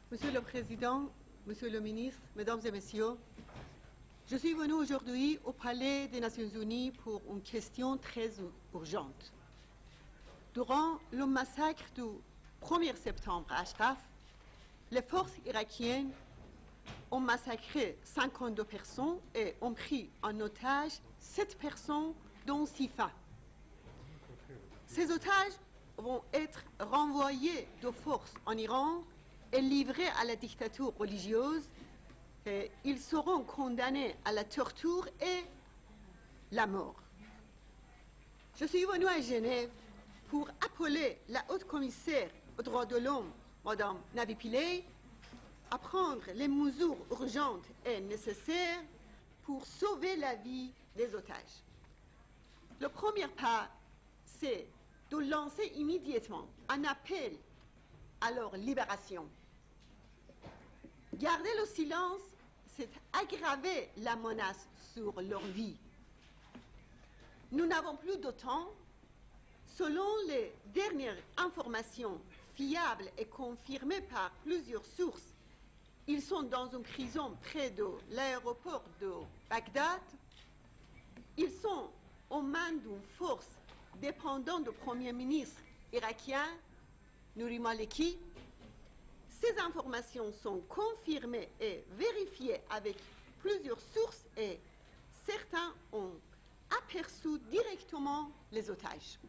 Monsieur le Président, Monsieur le Ministre, Mesdames et Messieurs, je suis venu aujourd'hui au Palais des Nations Unies pour une question très urgente. Durant le massacre du 1er septembre à Ashraf, les forces irakiennes ont massacré 52 personnes et ont pris en otage 7 personnes, dont 6 femmes. Ces otages vont être renvoyés de force en Iran et livrés à la dictature religieuse. Et ils seront condamnés à la torture et la mort. Je suis venu à Genève pour appeler la haute commissaire aux droits de l'homme, Mme Navi Pillay, à prendre les mesures urgentes et nécessaires pour sauver la vie des otages. Le premier pas, c'est de lancer immédiatement un appel à leur libération. Garder le silence, c'est aggraver la menace sur leur vie. Nous n'avons plus de temps. Selon les dernières informations fiables et confirmées par plusieurs sources, ils sont dans une prison près de l'aéroport de Bagdad. Ils sont aux mains d'une force dépendant du Premier ministre irakien, Nouri Maliki. Ces informations sont confirmées et vérifiées avec plusieurs sources et certains ont aperçu directement les otages.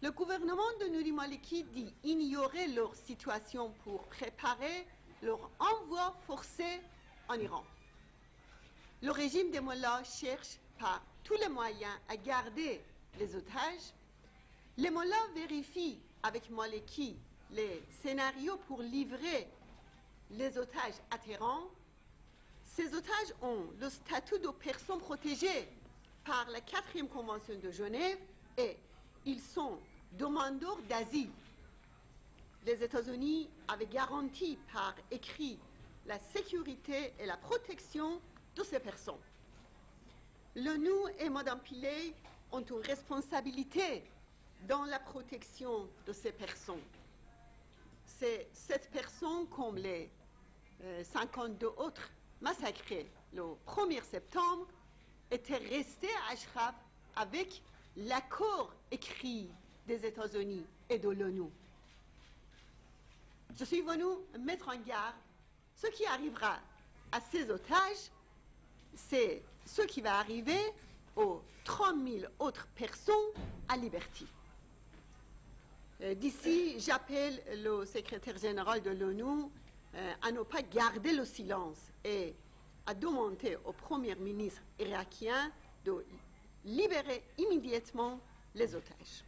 Le gouvernement de Nouri Maliki dit ignorer leur situation pour préparer leur envoi forcé en Iran. Le régime des mollahs cherche par tous les moyens à garder les otages. Les mollahs vérifient avec Maliki les scénarios pour livrer les otages à Téhéran. Ces otages ont le statut de personnes protégées par la 4e Convention de Genève et ils sont demandeurs d'asile. Les États-Unis avaient garanti par écrit la sécurité et la protection de ces personnes. L'ONU et Mme Pillay ont une responsabilité dans la protection de ces personnes. Cette personne, comme les 52 autres massacrés le 1er septembre, était restée à Ashraf avec l'accord écrit des États-Unis et de l'ONU. Je suis venu mettre en garde. Ce qui arrivera à ces otages, c'est ce qui va arriver aux 30 000 autres personnes à liberté. D'ici, j'appelle le secrétaire général de l'ONU à ne pas garder le silence et à demander au Premier ministre irakien de libérer immédiatement les otages.